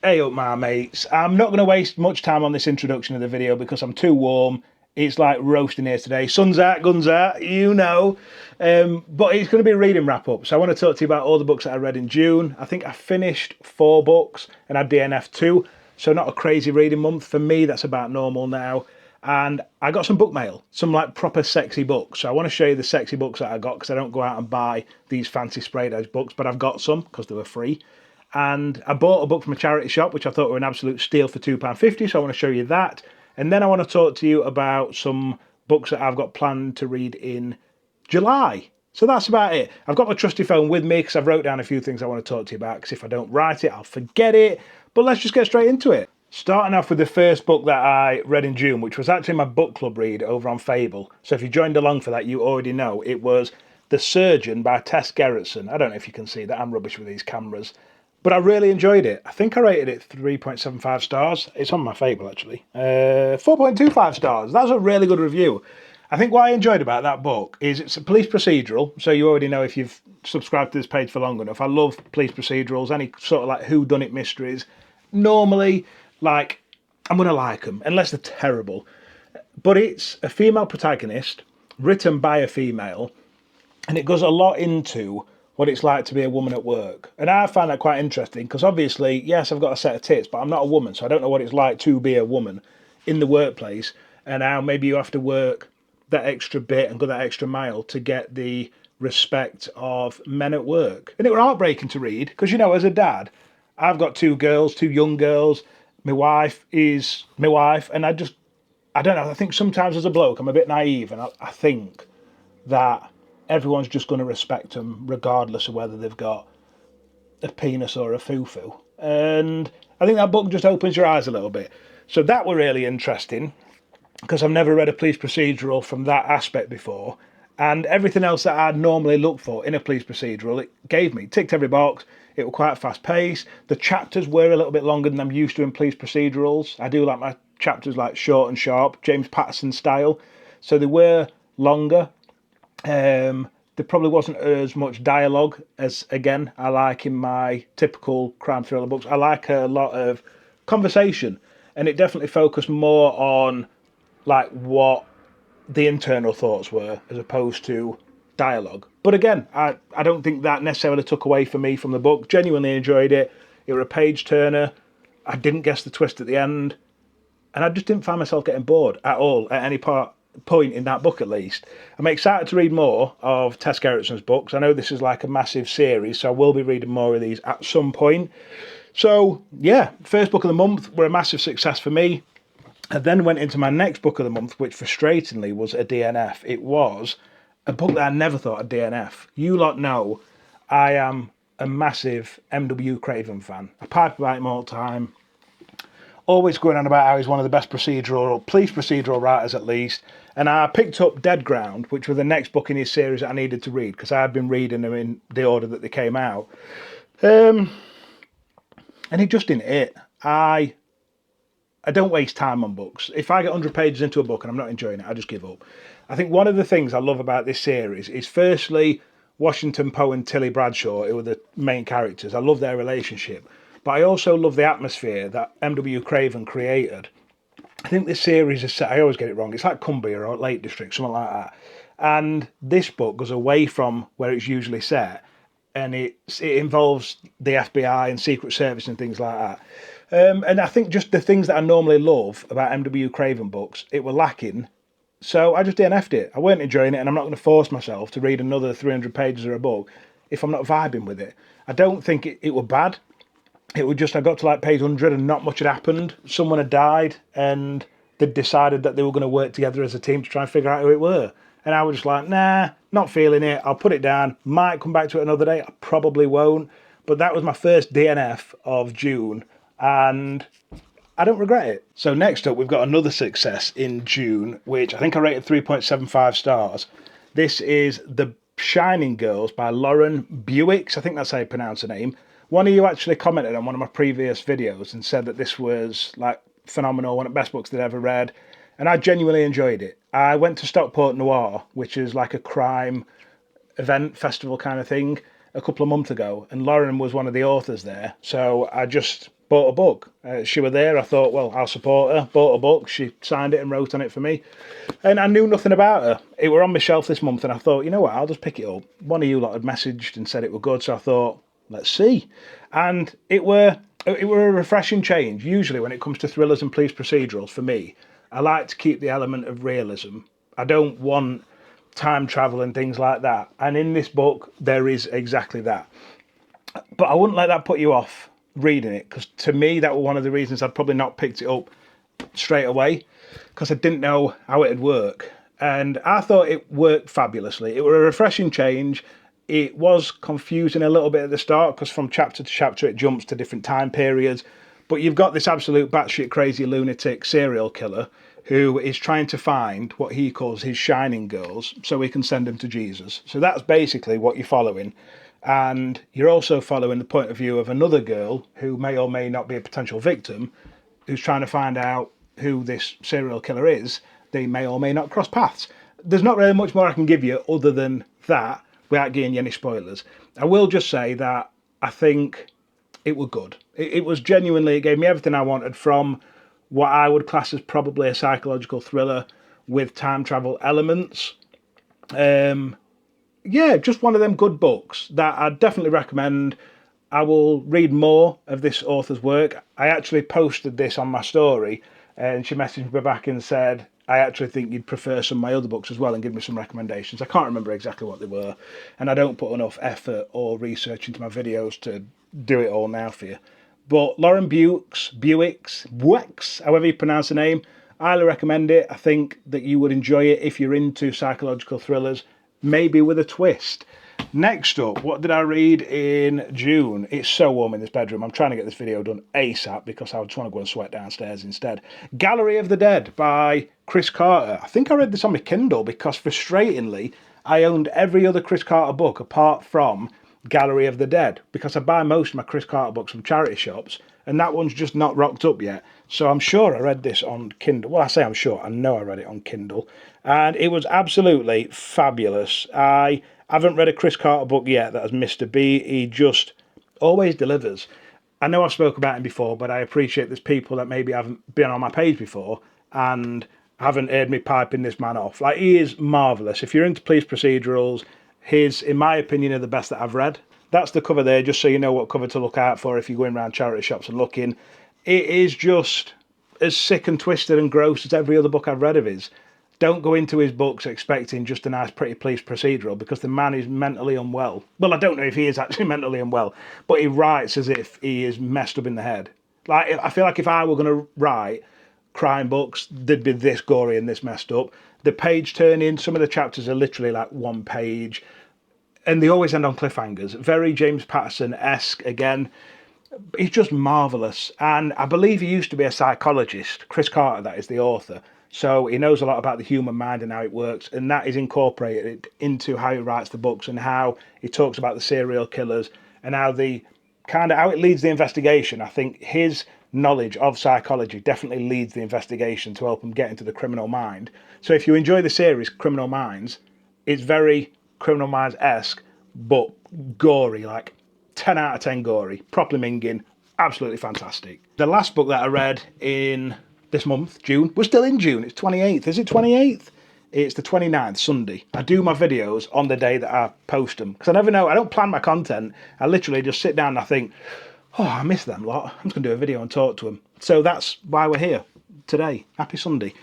Hey up my mates, I'm not going to waste much time on this introduction of the video because I'm too warm. It's like roasting here today. Sun's out, guns out, you know. But it's going to be a reading wrap up. So I want to talk to you about all the books that I read in June. I think I finished 4 books and I DNF'd 2. So not a crazy reading month. For me, that's about normal now. And I got some book mail, some like proper sexy books. So I want to show you the sexy books that I got because I don't go out and buy these fancy sprayed edge books, but I've got some because they were free. And I bought a book from a charity shop, which I thought were an absolute steal for £2.50, so I want to show you that. And then I want to talk to you about some books that I've got planned to read in July. So that's about it. I've got my trusty phone with me because I've wrote down a few things I want to talk to you about, because if I don't write it, I'll forget it. But let's just get straight into it. Starting off with the first book that I read in June, which was actually my book club read over on Fable. So if you joined along for that, you already know. It was The Surgeon by Tess Gerritsen. I don't know if you can see that. I'm rubbish with these cameras. But I really enjoyed it. I think I rated it 3.75 stars. It's on my Fable, actually. 4.25 stars. That's a really good review. I think what I enjoyed about that book is it's a police procedural. So you already know if you've subscribed to this page for long enough. I love police procedurals, any sort of like whodunit mysteries. Normally, like, I'm going to like them, unless they're terrible. But it's a female protagonist, written by a female, and it goes a lot into what it's like to be a woman at work. And I find that quite interesting because obviously, yes, I've got a set of tits, but I'm not a woman, so I don't know what it's like to be a woman in the workplace, and how maybe you have to work that extra bit and go that extra mile to get the respect of men at work. And it was heartbreaking to read because, you know, as a dad, I've got 2 girls, 2 young girls. My wife is my wife, and I don't know, I think sometimes as a bloke, I'm a bit naive, and I think that everyone's just going to respect them regardless of whether they've got a penis or a foo-foo. And I think that book just opens your eyes a little bit. So that were really interesting because I've never read a police procedural from that aspect before. And everything else that I'd normally look for in a police procedural, it gave me. It ticked every box. It was quite fast paced. The chapters were a little bit longer than I'm used to in police procedurals. I do like my chapters like short and sharp, James Patterson style. So they were longer. There probably wasn't as much dialogue as, again, I like in my typical crime thriller books. I like a lot of conversation, and it definitely focused more on like what the internal thoughts were as opposed to dialogue. But again, I don't think that necessarily took away from me from the book. Genuinely enjoyed it. It was a page turner. I didn't guess the twist at the end, and I just didn't find myself getting bored at all at any point in that book, at least. I'm excited to read more of Tess Gerritsen's books. I know this is like a massive series, so I will be reading more of these at some point. So yeah, first book of the month were a massive success for me. I then went into my next book of the month, which frustratingly was a DNF. It was a book that I never thought I'd DNF. You lot know I am a massive M.W. Craven fan. I pipe about him all the time. Always going on about how he's one of the best procedural, or police procedural writers at least. And I picked up Dead Ground, which was the next book in his series that I needed to read, because I had been reading them in the order that they came out. And it just didn't hit. I don't waste time on books. If I get 100 pages into a book and I'm not enjoying it, I just give up. I think one of the things I love about this series is, firstly, Washington Poe and Tilly Bradshaw, who are the main characters. I love their relationship. But I also love the atmosphere that M.W. Craven created. I think this series is set, I always get it wrong, it's like Cumbria or Lake District, something like that. And this book goes away from where it's usually set, and it involves the FBI and Secret Service and things like that. And I think just the things that I normally love about M.W. Craven books, it were lacking. So I just DNF'd it. I weren't enjoying it, and I'm not going to force myself to read another 300 pages of a book if I'm not vibing with it. I don't think it were bad. It was just, I got to like page 100 and not much had happened. Someone had died and they'd decided that they were going to work together as a team to try and figure out who it were. And I was just like, nah, not feeling it. I'll put it down. Might come back to it another day. I probably won't. But that was my first DNF of June, and I don't regret it. So next up, we've got another success in June, which I think I rated 3.75 stars. This is The Shining Girls by Lauren Buicks. I think that's how you pronounce her name. One of you actually commented on one of my previous videos and said that this was like phenomenal, one of the best books they'd ever read. And I genuinely enjoyed it. I went to Stockport Noir, which is like a crime event festival kind of thing, a couple of months ago, and Lauren was one of the authors there. So I just bought a book. She were there. I thought, well, I'll support her. Bought a book. She signed it and wrote on it for me. And I knew nothing about her. It were on my shelf this month, and I thought, you know what, I'll just pick it up. One of you lot had messaged and said it were good, so I thought, let's see. And it were a refreshing change. Usually when it comes to thrillers and police procedurals, for me, I like to keep the element of realism. I don't want time travel and things like that. And in this book, there is exactly that. But I wouldn't let that put you off reading it, because to me, that was one of the reasons I'd probably not picked it up straight away, because I didn't know how it'd work. And I thought it worked fabulously. It was a refreshing change. It was confusing a little bit at the start, because from chapter to chapter it jumps to different time periods. But you've got this absolute batshit crazy lunatic serial killer who is trying to find what he calls his shining girls so he can send them to Jesus. So that's basically what you're following. And you're also following the point of view of another girl who may or may not be a potential victim, who's trying to find out who this serial killer is. They may or may not cross paths. There's not really much more I can give you other than that without giving you any spoilers. I will just say that I think it was good. It was genuinely, it gave me everything I wanted from what I would class as probably a psychological thriller with time travel elements. Yeah, just one of them good books that I definitely recommend. I will read more of this author's work. I actually posted this on my story, and she messaged me back and said, I actually think you'd prefer some of my other books as well, and give me some recommendations. I can't remember exactly what they were, and I don't put enough effort or research into my videos to do it all now for you. But Lauren Buick's, however you pronounce the name, I highly recommend it. I think that you would enjoy it if you're into psychological thrillers, maybe with a twist. Next up, what did I read in June? It's so warm in this bedroom. I'm trying to get this video done ASAP because I just want to go and sweat downstairs instead. Gallery of the Dead by Chris Carter. I think I read this on my Kindle because, frustratingly, I owned every other Chris Carter book apart from Gallery of the Dead, because I buy most of my Chris Carter books from charity shops, and that one's just not rocked up yet. So I'm sure I read this on Kindle. Well, I say I'm sure. I know I read it on Kindle, and it was absolutely fabulous. I haven't read a Chris Carter book yet that has missed a beat. He just always delivers. I know I've spoken about him before, but I appreciate there's people that maybe haven't been on my page before and haven't heard me piping this man off. Like, he is marvellous. If you're into police procedurals, his, in my opinion, are the best that I've read. That's the cover there, just so you know what cover to look out for if you're going around charity shops and looking. It is just as sick and twisted and gross as every other book I've read of his. Don't go into his books expecting just a nice, pretty police procedural, because the man is mentally unwell. Well, I don't know if he is actually mentally unwell, but he writes as if he is messed up in the head. Like, I feel like if I were going to write crime books, they'd be this gory and this messed up. The page turning, some of the chapters are literally like one page, and they always end on cliffhangers. Very James Patterson-esque again. He's just marvellous. And I believe he used to be a psychologist. Chris Carter, that is the author. So he knows a lot about the human mind and how it works, and that is incorporated into how he writes the books and how he talks about the serial killers and how how it leads the investigation. I think his knowledge of psychology definitely leads the investigation to help him get into the criminal mind. So if you enjoy the series Criminal Minds, it's very Criminal Minds-esque, but gory, like 10 out of 10 gory, properly minging, absolutely fantastic. The last book that I read in this month, June, we're still in June, it's 28th, is it 28th? It's the 29th, Sunday. I do my videos on the day that I post them, because I never know, I don't plan my content, I literally just sit down and I think, oh, I miss them lot, I'm just going to do a video and talk to them. So that's why we're here today. Happy Sunday.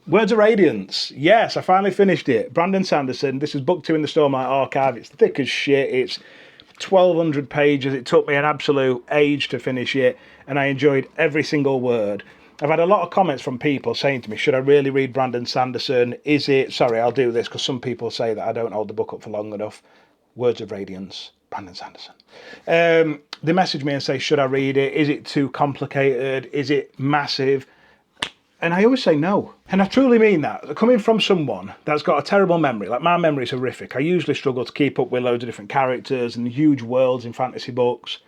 Words of Radiance. Yes, I finally finished it. Brandon Sanderson. This is book 2 in the Stormlight Archive. It's thick as shit. It's 1,200 pages. It took me an absolute age to finish it, and I enjoyed every single word. I've had a lot of comments from people saying to me, should I really read Brandon Sanderson? Is it... Sorry, I'll do this, because some people say that I don't hold the book up for long enough. Words of Radiance. Brandon Sanderson. They message me and say, should I read it? Is it too complicated? Is it massive? And I always say no. And I truly mean that. Coming from someone that's got a terrible memory, like my memory is horrific. I usually struggle to keep up with loads of different characters and huge worlds in fantasy books.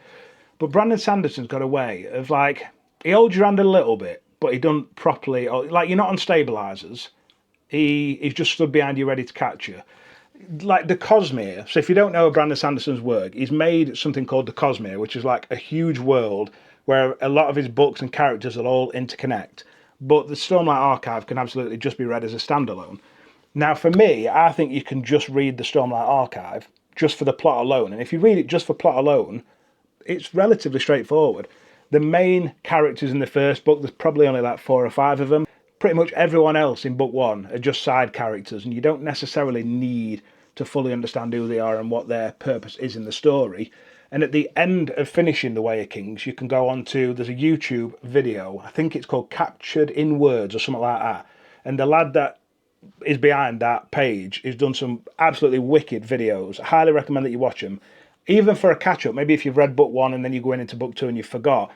But Brandon Sanderson's got a way of, like, he holds your hand a little bit, but he doesn't properly, like, you're not on stabilisers. He's just stood behind you ready to catch you. Like the Cosmere. So if you don't know Brandon Sanderson's work, he's made something called the Cosmere, which is like a huge world where a lot of his books and characters will all interconnect. But the Stormlight Archive can absolutely just be read as a standalone. Now, for me, I think you can just read the Stormlight Archive just for the plot alone. And if you read it just for plot alone, it's relatively straightforward. The main characters in the first book, there's probably only like 4 or 5 of them. Pretty much everyone else in book 1 are just side characters, and you don't necessarily need to fully understand who they are and what their purpose is in the story. And at the end of finishing The Way of Kings, you can go on to, there's a YouTube video, I think it's called Captured in Words or something like that. And the lad that is behind that page has done some absolutely wicked videos. I highly recommend that you watch them. Even for a catch-up, maybe if you've read book 1 and then you go into book 2 and you forgot,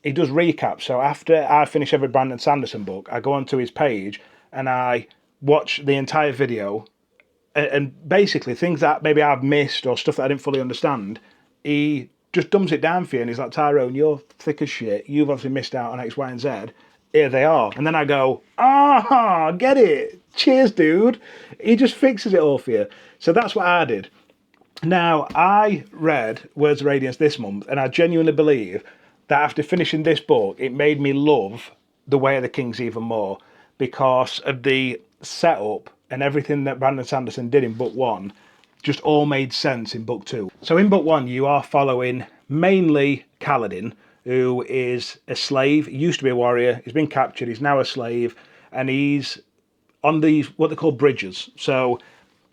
he does recaps. So after I finish every Brandon Sanderson book, I go onto his page and I watch the entire video, and basically things that maybe I've missed or stuff that I didn't fully understand, he just dumbs it down for you, and he's like, Tyrone, you're thick as shit. You've obviously missed out on X, Y, and Z. Here they are. And then I go, get it. Cheers, dude. He just fixes it all for you. So that's what I did. Now, I read Words of Radiance this month, and I genuinely believe that after finishing this book, it made me love The Way of the Kings even more, because of the setup and everything that Brandon Sanderson did in book 1 just all made sense in book 2. So in book 1, you are following mainly Kaladin, who is a slave. He used to be a warrior. He's been captured. He's now a slave, and he's on these, what they call bridges. So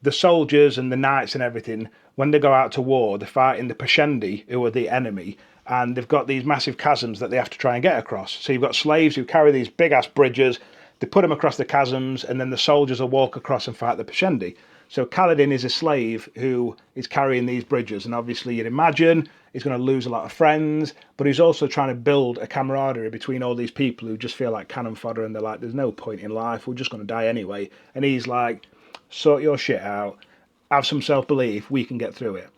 the soldiers and the knights and everything, when they go out to war, they're fighting the Pashendi, who are the enemy, and they've got these massive chasms that they have to try and get across. So you've got slaves who carry these big-ass bridges, they put them across the chasms, and then the soldiers will walk across and fight the Pashendi. So Kaladin is a slave who is carrying these bridges, and obviously you'd imagine he's going to lose a lot of friends, but he's also trying to build a camaraderie between all these people who just feel like cannon fodder, and they're like, there's no point in life, we're just going to die anyway. And he's like, sort your shit out, have some self-belief, we can get through it.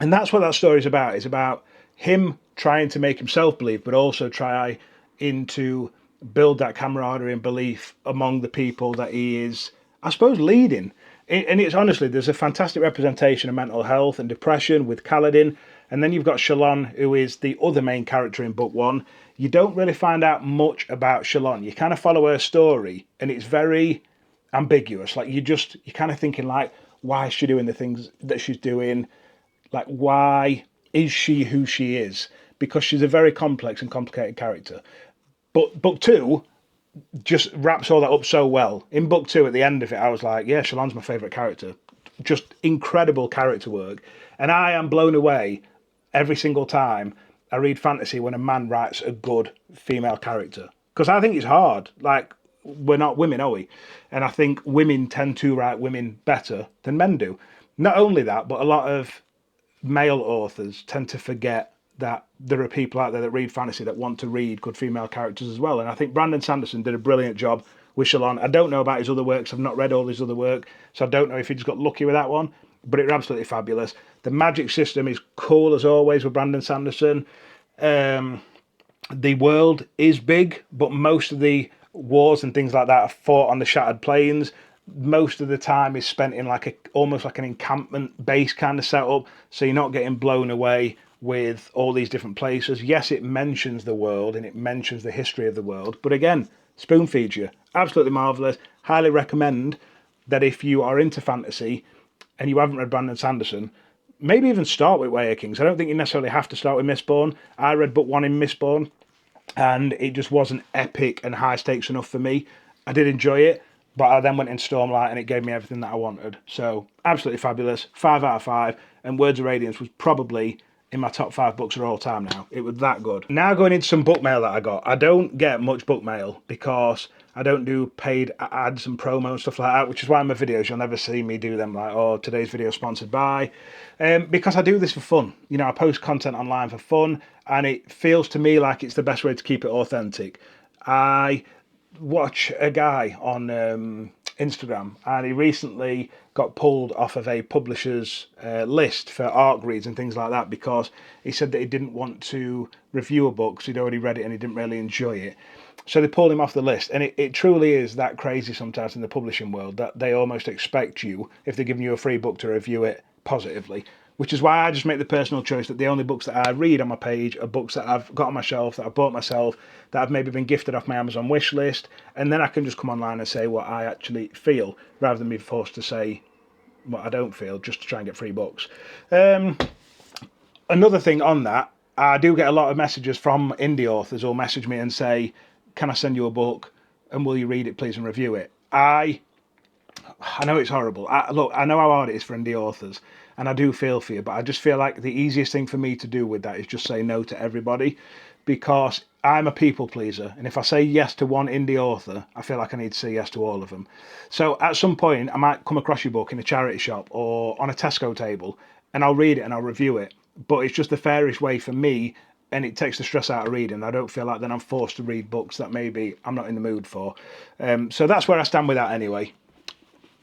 And that's what that story's about. It's about him trying to make himself believe, but also try to build that camaraderie and belief among the people that he is, I suppose, leading. And it's honestly, there's a fantastic representation of mental health and depression with Kaladin. And then you've got Shalon, who is the other main character in book 1. You don't really find out much about Shalon. You kind of follow her story, and it's very ambiguous. Like, you're kind of thinking, like, why is she doing the things that she's doing? Like, why is she who she is? Because she's a very complex and complicated character. But book 2 just wraps all that up so well. In book 2, at the end of it, I was like, yeah, Shalon's my favourite character. Just incredible character work. And I am blown away every single time I read fantasy when a man writes a good female character. Because I think it's hard. Like, we're not women, are we? And I think women tend to write women better than men do. Not only that, but a lot of male authors tend to forget that there are people out there that read fantasy that want to read good female characters as well. And I think Brandon Sanderson did a brilliant job with Shalon. I don't know about his other works. I've not read all his other work, so I don't know if he just got lucky with that one, but it was absolutely fabulous. The magic system is cool as always with Brandon Sanderson. The world is big, but most of the wars and things like that are fought on the Shattered Plains. Most of the time is spent in almost like an encampment base kind of setup, so you're not getting blown away with all these different places. Yes, it mentions the world and it mentions the history of the world, but again, spoon feeds you. Absolutely marvellous. Highly recommend that if you are into fantasy and you haven't read Brandon Sanderson, maybe even start with Way of Kings. I don't think you necessarily have to start with Mistborn. I read book 1 in Mistborn, and it just wasn't epic and high stakes enough for me. I did enjoy it, but I then went in Stormlight and it gave me everything that I wanted. So absolutely fabulous. 5 out of 5. And Words of Radiance was probably in my top 5 books of all time now. It was that good. Now going into some book mail that I got. I don't get much book mail because I don't do paid ads and promo and stuff like that, which is why in my videos you'll never see me do them like, oh, today's video sponsored by. Because I do this for fun. You know, I post content online for fun, and it feels to me like it's the best way to keep it authentic. I watch a guy on Instagram, and he recently got pulled off of a publisher's list for ARC reads and things like that because he said that he didn't want to review a book because he'd already read it and he didn't really enjoy it. So they pulled him off the list, and it truly is that crazy sometimes in the publishing world that they almost expect you, if they're giving you a free book, to review it positively, which is why I just make the personal choice that the only books that I read on my page are books that I've got on my shelf, that I've bought myself, that I've maybe been gifted off my Amazon wish list, and then I can just come online and say what I actually feel, rather than be forced to say what I don't feel, just to try and get free books. Another thing on that, I do get a lot of messages from indie authors who'll message me and say, can I send you a book, and will you read it, please, and review it? I know it's horrible. Look, I know how hard it is for indie authors, and I do feel for you, but I just feel like the easiest thing for me to do with that is just say no to everybody, because I'm a people pleaser, and if I say yes to one indie author, I feel like I need to say yes to all of them. So at some point, I might come across your book in a charity shop or on a Tesco table, and I'll read it and I'll review it, but it's just the fairest way for me, and it takes the stress out of reading. I don't feel like then I'm forced to read books that maybe I'm not in the mood for. So that's where I stand with that anyway.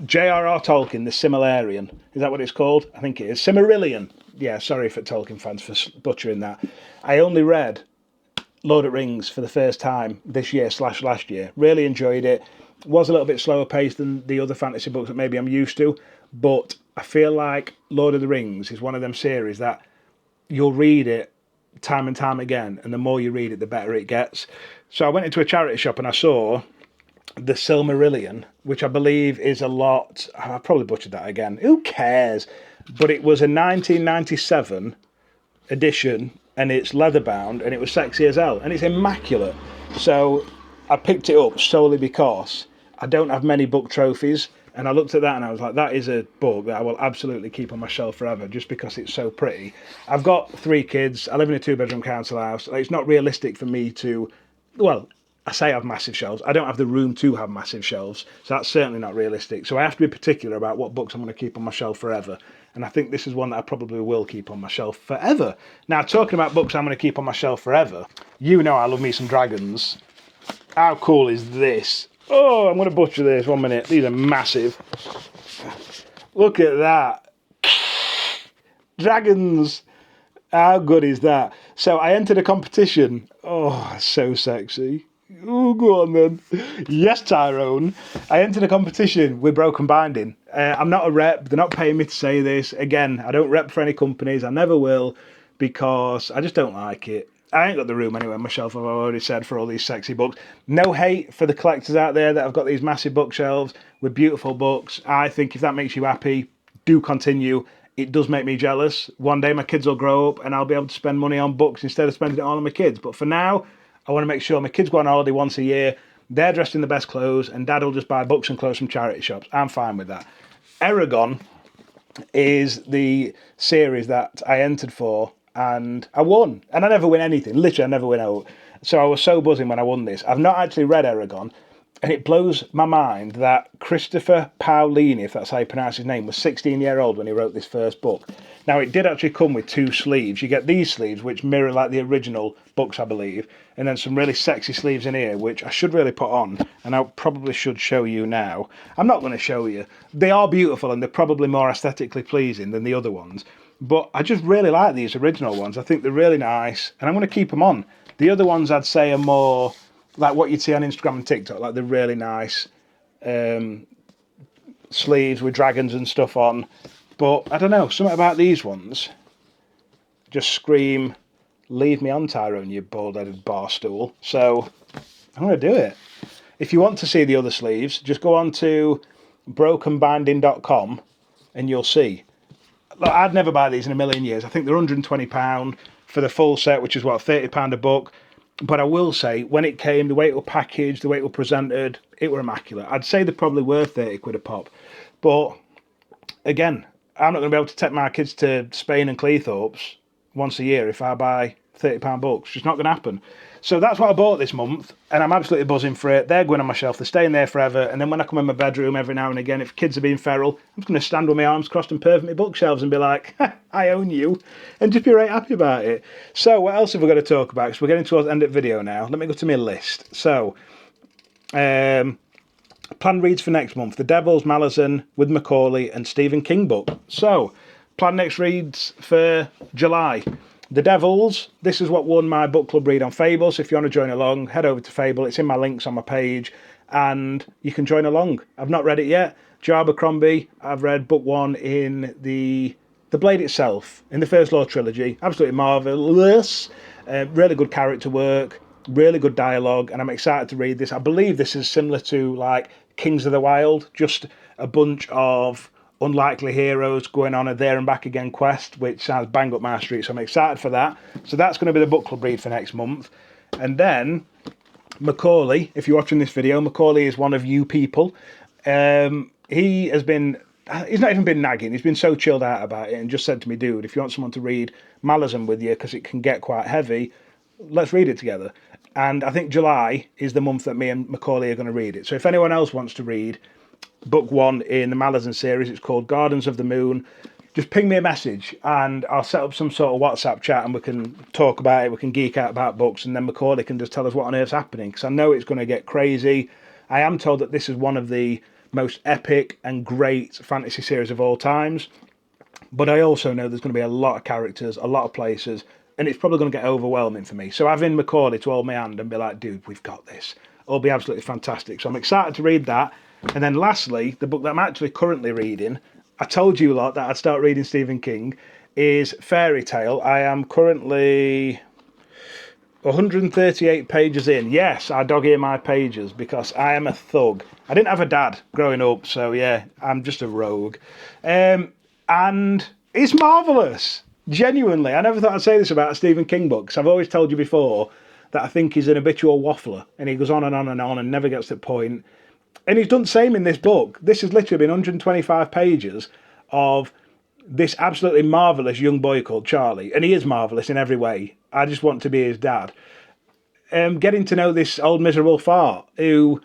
JRR Tolkien, the Silmarillion. Is that what it's called? I think it is. Silmarillion. Yeah, sorry for Tolkien fans for butchering that. I only read Lord of the Rings for the first time this year / last year. Really enjoyed it. Was a little bit slower paced than the other fantasy books that maybe I'm used to, but I feel like Lord of the Rings is one of them series that you'll read it time and time again, and the more you read it, the better it gets. So I went into a charity shop and I saw the Silmarillion, which I believe is a lot. I probably butchered that again. Who cares? But it was a 1997 edition, and it's leather bound, and it was sexy as hell, and it's immaculate. So I picked it up solely because I don't have many book trophies, and I looked at that and I was like, that is a book that I will absolutely keep on my shelf forever, just because it's so pretty. I've got 3 kids. I live in a 2-bedroom council house. It's not realistic for me to, well, I say I have massive shelves. I don't have the room to have massive shelves, so that's certainly not realistic. So I have to be particular about what books I'm going to keep on my shelf forever. And I think this is one that I probably will keep on my shelf forever. Now, talking about books I'm going to keep on my shelf forever, you know I love me some dragons. How cool is this? Oh, I'm going to butcher this. 1 minute. These are massive. Look at that. Dragons. How good is that? So I entered a competition. Oh, so sexy. Oh, go on then. Yes, Tyrone. I entered a competition with Broken Binding. I'm not a rep. They're not paying me to say this. Again, I don't rep for any companies. I never will, because I just don't like it. I ain't got the room anyway on my shelf, I've already said, for all these sexy books. No hate for the collectors out there that have got these massive bookshelves with beautiful books. I think if that makes you happy, do continue. It does make me jealous. One day my kids will grow up and I'll be able to spend money on books instead of spending it all on my kids. But for now, I want to make sure my kids go on holiday once a year, they're dressed in the best clothes, and Dad will just buy books and clothes from charity shops. I'm fine with that. Aragon is the series that I entered for, and I won. And I never win anything. Literally, I never win out. So I was so buzzing when I won this. I've not actually read Aragon, and it blows my mind that Christopher Paolini, if that's how you pronounce his name, was 16-year-old when he wrote this first book. Now, it did actually come with 2 sleeves. You get these sleeves, which mirror like the original books, I believe, and then some really sexy sleeves in here, which I should really put on, and I probably should show you now. I'm not going to show you. They are beautiful, and they're probably more aesthetically pleasing than the other ones, but I just really like these original ones. I think they're really nice, and I'm going to keep them on. The other ones, I'd say, are more like what you'd see on Instagram and TikTok, like the really nice sleeves with dragons and stuff on. But I don't know, something about these ones just scream, leave me on, Tyrone, you bald-headed bar stool. So I'm going to do it. If you want to see the other sleeves, just go on to brokenbinding.com and you'll see. Look, I'd never buy these in a million years. I think they're £120 for the full set, which is, what, £30 a book. But I will say, when it came, the way it was packaged, the way it was presented, it were immaculate. I'd say they're probably worth 30 quid a pop. But, again, I'm not going to be able to take my kids to Spain and Cleethorpes once a year if I buy £30 books. It's just not going to happen. So that's what I bought this month, and I'm absolutely buzzing for it. They're going on my shelf. They're staying there forever. And then when I come in my bedroom every now and again, if kids are being feral, I'm just going to stand with my arms crossed and pervert my bookshelves and be like, I own you, and just be right happy about it. So what else have we got to talk about? Because we're getting towards the end of the video now. Let me go to my list. So, planned reads for next month: The Devils, Malazan with Macaulay, and Stephen King book. So, planned next reads for July: The Devils. This is what won my book club read on Fable, so if you want to join along, head over to Fable. It's in my links on my page, and you can join along. I've not read it yet. Joe Abercrombie, I've read book 1 in the the Blade itself, in the First Law trilogy, absolutely marvellous. Really good character work, really good dialogue, and I'm excited to read this. I believe this is similar to like Kings of the Wild, just a bunch of unlikely heroes going on a there and back again quest, which sounds bang up my street, so I'm excited for that. So that's going to be the book club read for next month. And then Macaulay, if you're watching this video, Macaulay is one of you people. He's not even been nagging, he's been so chilled out about it and just said to me, dude, if you want someone to read Malazan with you, because it can get quite heavy, let's read it together. And I think July is the month that me and Macaulay are going to read it. So if anyone else wants to read book 1 in the Malazan series, it's called Gardens of the Moon, just ping me a message and I'll set up some sort of WhatsApp chat and we can talk about it, we can geek out about books, and then Macaulay can just tell us what on earth's happening, because I know it's going to get crazy. I am told that this is one of the most epic and great fantasy series of all times, but I also know there's going to be a lot of characters, a lot of places, and it's probably going to get overwhelming for me. So having Macaulay to hold my hand and be like, dude, we've got this, it'll be absolutely fantastic. So I'm excited to read that. And then lastly, the book that I'm actually currently reading, I told you a lot that I'd start reading Stephen King, is Fairy Tale. I am currently 138 pages in. Yes, I dog ear my pages because I am a thug. I didn't have a dad growing up, so yeah, I'm just a rogue. And it's marvellous. Genuinely, I never thought I'd say this about a Stephen King book, because I've always told you before that I think he's an habitual waffler and he goes on and on and on and never gets to the point. And he's done the same in this book. This has literally been 125 pages of this absolutely marvellous young boy called Charlie. And he is marvellous in every way. I just want to be his dad. Getting to know this old miserable fart who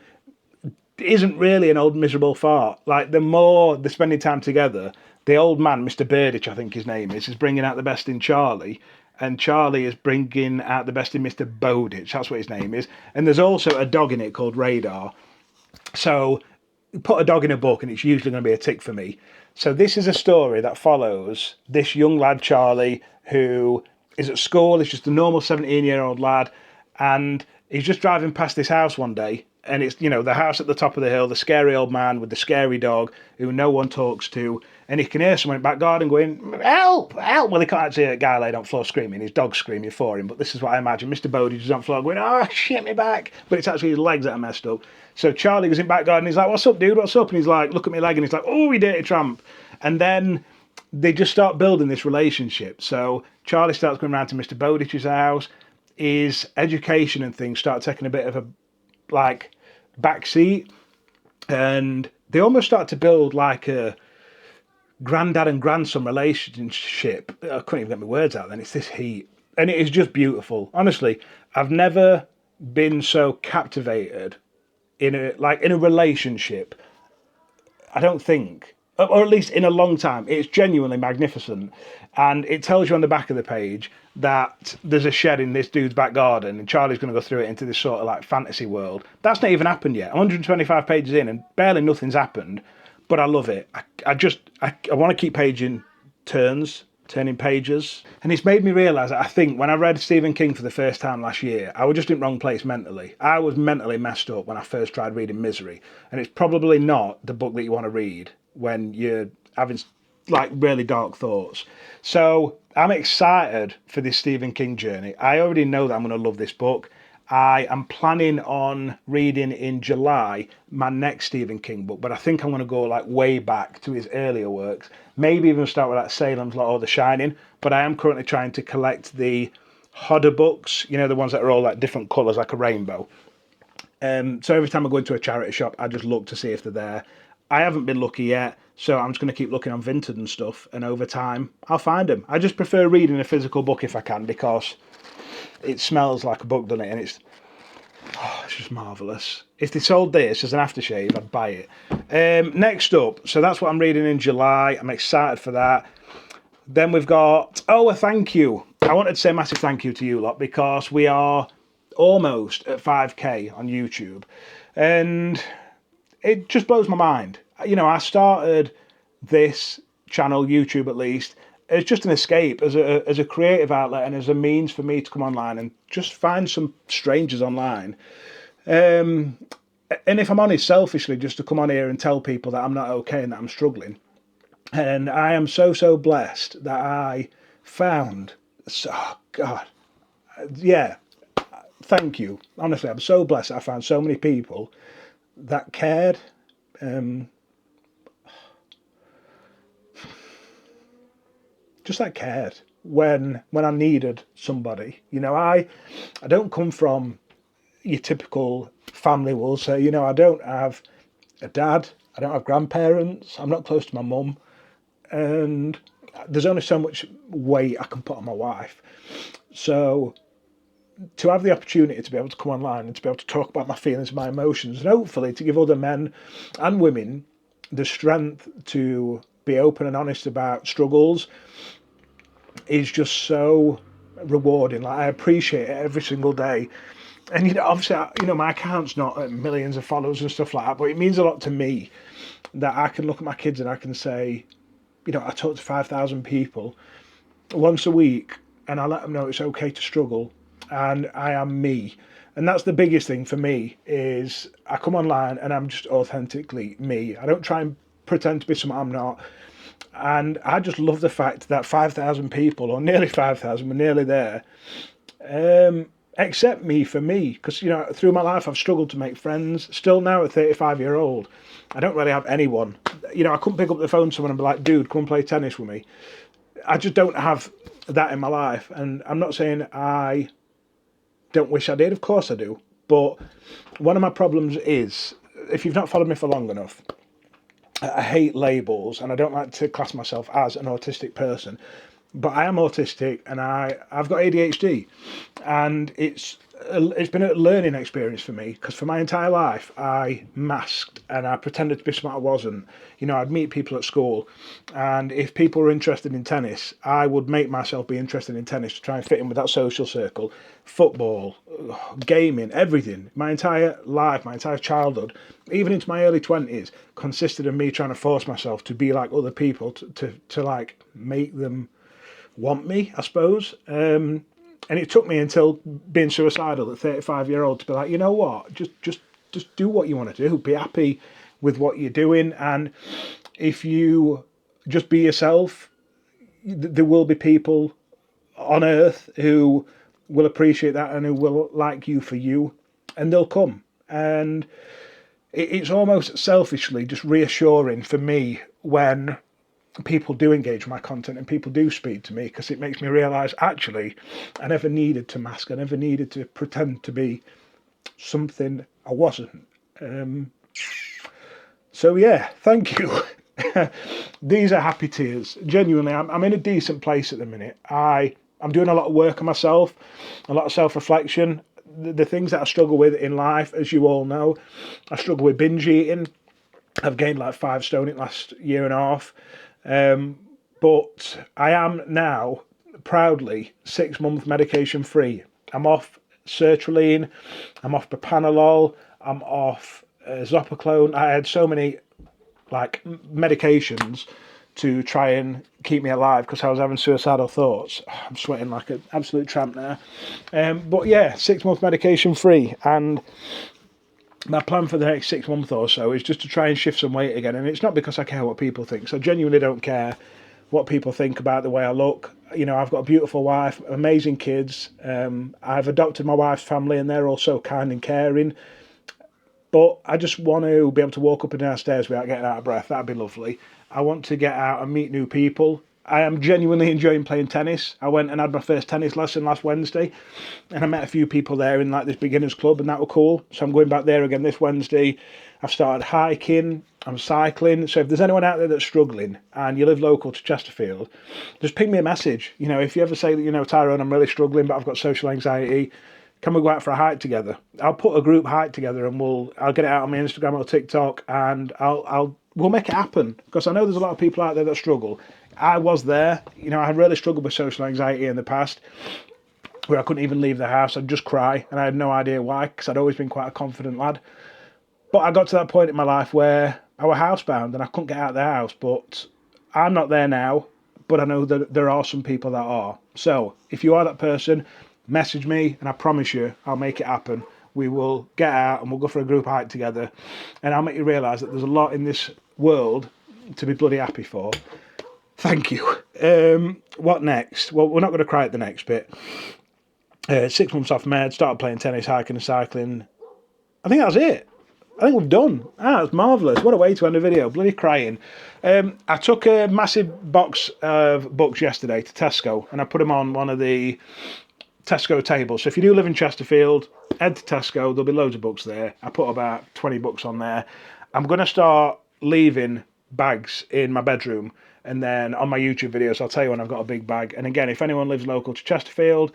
isn't really an old miserable fart. Like, the more they're spending time together, the old man, Mr. Bodic, I think his name is bringing out the best in Charlie. And Charlie is bringing out the best in Mr. Bodic. That's what his name is. And there's also a dog in it called Radar. So put a dog in a book and it's usually going to be a tick for me. So this is a story that follows this young lad, Charlie, who is at school. He's just a normal 17-year-old lad. And he's just driving past this house one day. And it's, you know, the house at the top of the hill, the scary old man with the scary dog who no one talks to. And he can hear someone in the back garden going, help, help. Well, he can't actually hear a guy laid on the floor screaming. His dog's screaming for him. But this is what I imagine. Mr. Bodic is on the floor going, oh, shit me back. But it's actually his legs that are messed up. So Charlie was in the back garden. He's like, what's up, dude? What's up? And he's like, look at my leg. And he's like, oh, you dirty tramp. And then they just start building this relationship. So Charlie starts going around to Mr. Bodic's house. His education and things start taking a bit of a, like, backseat. And they almost start to build like a granddad and grandson relationship. I couldn't even get my words out then. It's this heat. And it is just beautiful. Honestly, I've never been so captivated in a relationship. I don't think, or at least in a long time. It's genuinely magnificent. And it tells you on the back of the page that there's a shed in this dude's back garden and Charlie's going to go through it into this sort of like fantasy world. That's not even happened yet. 125 pages in and barely nothing's happened, but I love it. I want to keep turning pages. And it's made me realise that I think when I read Stephen King for the first time last year, I was just in the wrong place mentally. I was mentally messed up when I first tried reading Misery. And it's probably not the book that you want to read when you're having like really dark thoughts. So I'm excited for this Stephen King journey. I already know that I'm going to love this book. I am planning on reading in July my next Stephen King book, but I think I'm going to go like way back to his earlier works. Maybe even start with like Salem's Lot or The Shining, but I am currently trying to collect the Hodder books, you know, the ones that are all like different colours, like a rainbow. So every time I go into a charity shop, I just look to see if they're there. I haven't been lucky yet, so I'm just going to keep looking on Vinted and stuff, and over time, I'll find them. I just prefer reading a physical book if I can, because it smells like a book, doesn't it? And it's just marvellous. If they sold this as an aftershave, I'd buy it. Next up, so that's what I'm reading in July. I'm excited for that. Then we've got, a thank you. I wanted to say a massive thank you to you lot, because we are almost at 5k on YouTube. And it just blows my mind. You know, I started this channel, YouTube at least, as just an escape, as a creative outlet and as a means for me to come online and just find some strangers online. And if I'm honest, selfishly, just to come on here and tell people that I'm not okay and that I'm struggling. And I am so blessed that I found, oh God, yeah, thank you. Honestly, I'm so blessed that I found so many people that cared. Just that cared when I needed somebody. I don't come from your typical family will say, I don't have a dad, I don't have grandparents, I'm not close to my mum, and there's only so much weight I can put on my wife. So to have the opportunity to be able to come online and to be able to talk about my feelings, my emotions, and hopefully to give other men and women the strength to be open and honest about struggles is just so rewarding. Like, I appreciate it every single day. And obviously, my account's not at millions of followers and stuff like that, but it means a lot to me that I can look at my kids and I can say, I talk to 5,000 people once a week, and I let them know it's okay to struggle, and I am me. And that's the biggest thing for me, is I come online and I'm just authentically me. I don't try and pretend to be someone I'm not. And I just love the fact that 5,000 people, or nearly 5,000, we're nearly there, accept me for me. Because, through my life, I've struggled to make friends. Still now at 35-year-old, I don't really have anyone. I couldn't pick up the phone to someone and be like, dude, come and play tennis with me. I just don't have that in my life. And I'm not saying I don't wish I did. Of course I do. But one of my problems is, if you've not followed me for long enough, I hate labels, and I don't like to class myself as an autistic person, but I am autistic, and I've got ADHD, and it's been a learning experience for me, because for my entire life I masked and I pretended to be something I wasn't. I'd meet people at school, and if people were interested in tennis, I would make myself be interested in tennis to try and fit in with that social circle. Football, gaming, everything. My entire life, my entire childhood, even into my early 20s, consisted of me trying to force myself to be like other people, to like make them want me, I suppose. And it took me until being suicidal at 35-year-old to be like, you know what, just do what you want to do, be happy with what you're doing, and if you just be yourself, there will be people on earth who will appreciate that and who will like you for you, and they'll come. And it's almost selfishly just reassuring for me when people do engage with my content and people do speak to me, because it makes me realise, actually, I never needed to mask, I never needed to pretend to be something I wasn't. So yeah, thank you. These are happy tears. Genuinely, I'm in a decent place at the minute. I'm doing a lot of work on myself, a lot of self-reflection. The things that I struggle with in life, as you all know, I struggle with binge eating. I've gained like 5 stone in the last year and a half. But I am now proudly 6-month medication free. I'm off sertraline, I'm off propanolol, I'm off zopiclone. I had so many like medications to try and keep me alive because I was having suicidal thoughts. I'm sweating like an absolute tramp now. But yeah, 6-month medication free, and my plan for the next 6 months or so is just to try and shift some weight again. And it's not because I care what people think. So I genuinely don't care what people think about the way I look. I've got a beautiful wife, amazing kids. I've adopted my wife's family, and they're all so kind and caring. But I just want to be able to walk up and down stairs without getting out of breath. That'd be lovely. I want to get out and meet new people. I am genuinely enjoying playing tennis. I went and had my first tennis lesson last Wednesday, and I met a few people there in like this beginners club, and that was cool. So I'm going back there again this Wednesday. I've started hiking, I'm cycling. So if there's anyone out there that's struggling and you live local to Chesterfield, just ping me a message. If you ever say that, Tyrone, I'm really struggling, but I've got social anxiety, can we go out for a hike together? I'll put a group hike together, and I'll get it out on my Instagram or TikTok, and we'll make it happen, because I know there's a lot of people out there that struggle. I was there. I really struggled with social anxiety in the past, where I couldn't even leave the house. I'd just cry, and I had no idea why, because I'd always been quite a confident lad. But I got to that point in my life where I was housebound and I couldn't get out of the house. But I'm not there now, but I know that there are some people that are. So if you are that person, message me, and I promise you I'll make it happen. We will get out and we'll go for a group hike together, and I'll make you realise that there's a lot in this world to be bloody happy for. Thank you. What next? Well, we're not going to cry at the next bit. 6 months off med, started playing tennis, hiking and cycling. I think that's it. I think we've done. That's marvellous. What a way to end a video. Bloody crying. I took a massive box of books yesterday to Tesco, and I put them on one of the Tesco tables. So if you do live in Chesterfield, head to Tesco. There'll be loads of books there. I put about 20 books on there. I'm going to start leaving bags in my bedroom, and then on my YouTube videos, I'll tell you when I've got a big bag. And again, if anyone lives local to Chesterfield,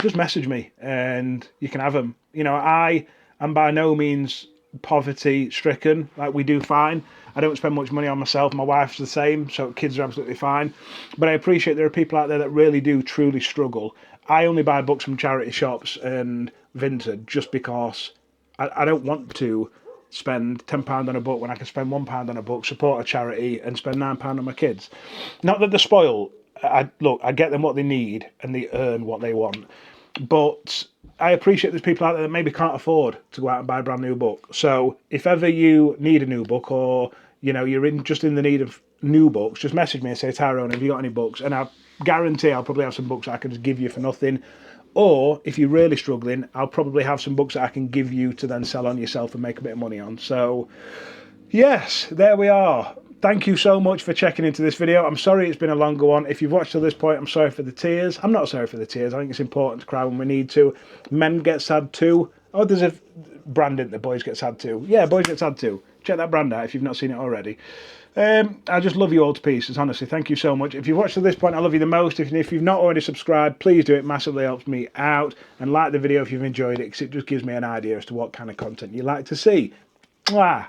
just message me and you can have them. You know, I am by no means poverty stricken. Like, we do fine. I don't spend much money on myself. My wife's the same, so kids are absolutely fine. But I appreciate there are people out there that really do truly struggle. I only buy books from charity shops and Vinted just because I don't want to spend £10 on a book when I can spend £1 on a book, support a charity, and spend £9 on my kids. Not that they're spoiled. Look, I get them what they need and they earn what they want. But I appreciate there's people out there that maybe can't afford to go out and buy a brand new book. So if ever you need a new book, or you know you're just in the need of new books, just message me and say, Tyrone, have you got any books? And I guarantee I'll probably have some books I can just give you for nothing. Or if you're really struggling, I'll probably have some books that I can give you to then sell on yourself and make a bit of money on. So yes, there we are. Thank you so much for checking into this video. I'm sorry it's been a longer one. If you've watched till this point, I'm sorry for the tears. I'm not sorry for the tears. I think it's important to cry when we need to. Men get sad too. Oh, there's a brand in the boys get sad too. Yeah, boys get sad too. Check that brand out if you've not seen it already. I just love you all to pieces, honestly. Thank you so much. If you've watched to this point, I love you the most. If you've not already subscribed, please do it. Massively helps me out. And like the video if you've enjoyed it, because it just gives me an idea as to what kind of content you like to see. Mwah.